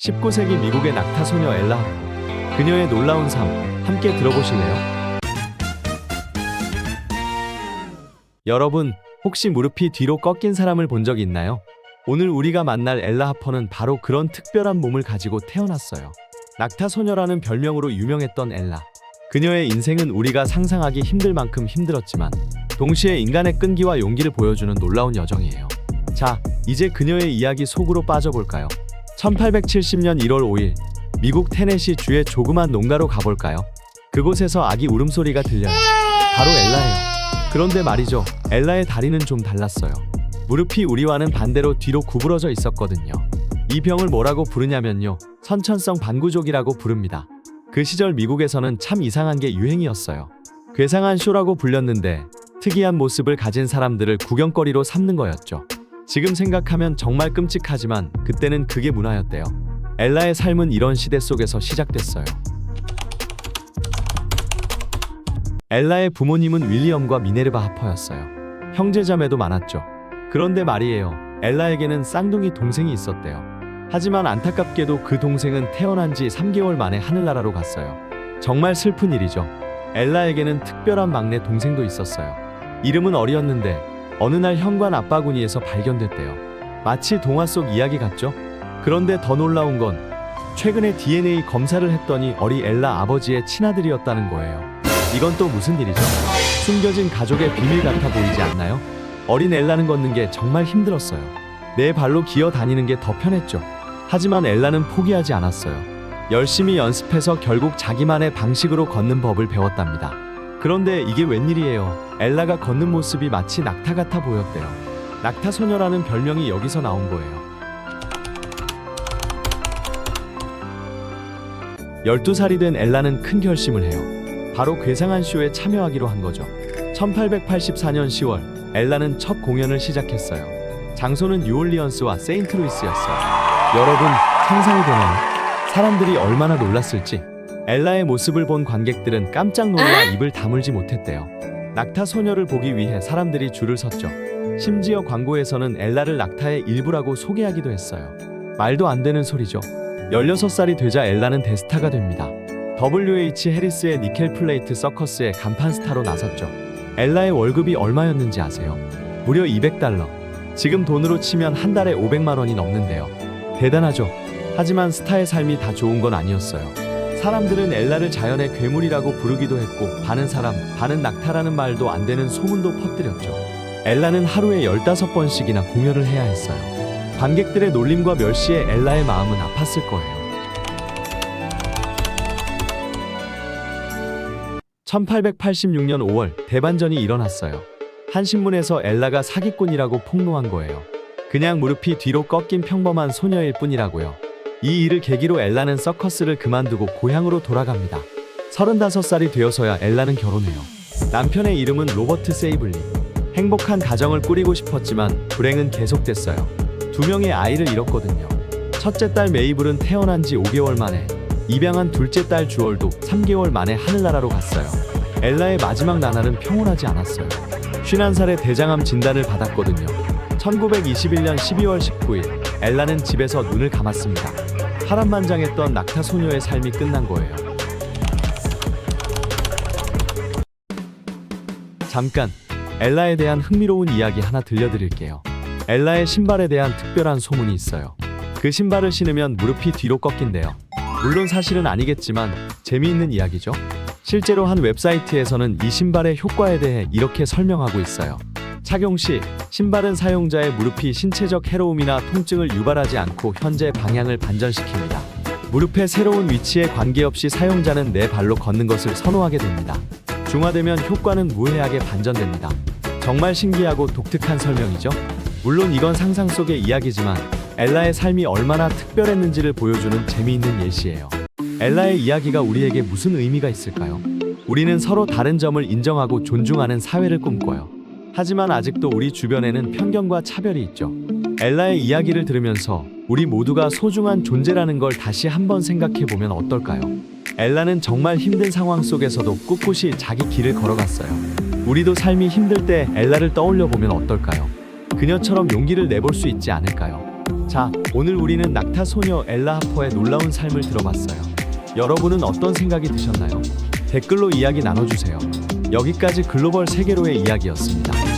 19세기 미국의 낙타 소녀 엘라 하프. 그녀의 놀라운 삶, 함께 들어보실래요? 여러분, 혹시 무릎이 뒤로 꺾인 사람을 본 적 있나요? 오늘 우리가 만날 엘라 하퍼는 바로 그런 특별한 몸을 가지고 태어났어요. 낙타 소녀라는 별명으로 유명했던 엘라. 그녀의 인생은 우리가 상상하기 힘들 만큼 힘들었지만 동시에 인간의 끈기와 용기를 보여주는 놀라운 여정이에요. 자, 이제 그녀의 이야기 속으로 빠져볼까요? 1870년 1월 5일 미국 테네시 주의 조그만 농가로 가볼까요? 그곳에서 아기 울음소리가 들려요. 바로 엘라예요. 그런데 말이죠, 엘라의 다리는 좀 달랐어요. 무릎이 우리와는 반대로 뒤로 구부러져 있었거든요. 이 병을 뭐라고 부르냐면요, 선천성 반구족이라고 부릅니다. 그 시절 미국에서는 참 이상한 게 유행이었어요. 괴상한 쇼라고 불렸는데 특이한 모습을 가진 사람들을 구경거리로 삼는 거였죠. 지금 생각하면 정말 끔찍하지만 그때는 그게 문화였대요. 엘라의 삶은 이런 시대 속에서 시작됐어요. 엘라의 부모님은 윌리엄과 미네르바 하퍼였어요. 형제자매도 많았죠. 그런데 말이에요, 엘라에게는 쌍둥이 동생이 있었대요. 하지만 안타깝게도 그 동생은 태어난 지 3개월 만에 하늘나라로 갔어요. 정말 슬픈 일이죠. 엘라에게는 특별한 막내 동생도 있었어요. 이름은 어리였는데 어느 날 현관 앞바구니에서 발견됐대요. 마치 동화 속 이야기 같죠? 그런데 더 놀라운 건 최근에 DNA 검사를 했더니 어리 엘라 아버지의 친아들이었다는 거예요. 이건 또 무슨 일이죠? 숨겨진 가족의 비밀 같아 보이지 않나요? 어린 엘라는 걷는 게 정말 힘들었어요. 내 발로 기어 다니는 게 더 편했죠. 하지만 엘라는 포기하지 않았어요. 열심히 연습해서 결국 자기만의 방식으로 걷는 법을 배웠답니다. 그런데 이게 웬일이에요. 엘라가 걷는 모습이 마치 낙타 같아 보였대요. 낙타 소녀라는 별명이 여기서 나온 거예요. 12살이 된 엘라는 큰 결심을 해요. 바로 괴상한 쇼에 참여하기로 한 거죠. 1884년 10월 엘라는 첫 공연을 시작했어요. 장소는 뉴올리언스와 세인트루이스였어요. 여러분, 상상이 되나요? 사람들이 얼마나 놀랐을지. 엘라의 모습을 본 관객들은 깜짝 놀라 입을 다물지 못했대요. 낙타 소녀를 보기 위해 사람들이 줄을 섰죠. 심지어 광고에서는 엘라를 낙타의 일부라고 소개하기도 했어요. 말도 안 되는 소리죠. 16살이 되자 엘라는 대스타가 됩니다. WH 해리스의 니켈 플레이트 서커스의 간판 스타로 나섰죠. 엘라의 월급이 얼마였는지 아세요? 무려 $200. 지금 돈으로 치면 한 달에 500만 원이 넘는데요. 대단하죠? 하지만 스타의 삶이 다 좋은 건 아니었어요. 사람들은 엘라를 자연의 괴물이라고 부르기도 했고 반은 사람, 반은 낙타라는 말도 안 되는 소문도 퍼뜨렸죠. 엘라는 하루에 15번씩이나 공연을 해야 했어요. 관객들의 놀림과 멸시에 엘라의 마음은 아팠을 거예요. 1886년 5월 대반전이 일어났어요. 한 신문에서 엘라가 사기꾼이라고 폭로한 거예요. 그냥 무릎이 뒤로 꺾인 평범한 소녀일 뿐이라고요. 이 일을 계기로 엘라는 서커스를 그만두고 고향으로 돌아갑니다. 35살이 되어서야 엘라는 결혼해요. 남편의 이름은 로버트 세이블리. 행복한 가정을 꾸리고 싶었지만 불행은 계속됐어요. 2명의 아이를 잃었거든요. 첫째 딸 메이블은 태어난 지 5개월 만에, 입양한 둘째 딸 주얼도 3개월 만에 하늘나라로 갔어요. 엘라의 마지막 나날은 평온하지 않았어요. 51살에 대장암 진단을 받았거든요. 1921년 12월 19일 엘라는 집에서 눈을 감았습니다. 파란만장했던 낙타 소녀의 삶이 끝난 거예요. 잠깐, 엘라에 대한 흥미로운 이야기 하나 들려드릴게요. 엘라의 신발에 대한 특별한 소문이 있어요. 그 신발을 신으면 무릎이 뒤로 꺾인대요. 물론 사실은 아니겠지만 재미있는 이야기죠. 실제로 한 웹사이트에서는 이 신발의 효과에 대해 이렇게 설명하고 있어요. 착용 시 신발은 사용자의 무릎이 신체적 해로움이나 통증을 유발하지 않고 현재 방향을 반전시킵니다. 무릎의 새로운 위치에 관계없이 사용자는 내 발로 걷는 것을 선호하게 됩니다. 중화되면 효과는 무해하게 반전됩니다. 정말 신기하고 독특한 설명이죠? 물론 이건 상상 속의 이야기지만 엘라의 삶이 얼마나 특별했는지를 보여주는 재미있는 예시예요. 엘라의 이야기가 우리에게 무슨 의미가 있을까요? 우리는 서로 다른 점을 인정하고 존중하는 사회를 꿈꿔요. 하지만 아직도 우리 주변에는 편견과 차별이 있죠. 엘라의 이야기를 들으면서 우리 모두가 소중한 존재라는 걸 다시 한번 생각해보면 어떨까요? 엘라는 정말 힘든 상황 속에서도 꿋꿋이 자기 길을 걸어갔어요. 우리도 삶이 힘들 때 엘라를 떠올려보면 어떨까요? 그녀처럼 용기를 내볼 수 있지 않을까요? 자, 오늘 우리는 낙타 소녀 엘라 하퍼의 놀라운 삶을 들어봤어요. 여러분은 어떤 생각이 드셨나요? 댓글로 이야기 나눠주세요. 여기까지 글로벌 세계로의 이야기였습니다.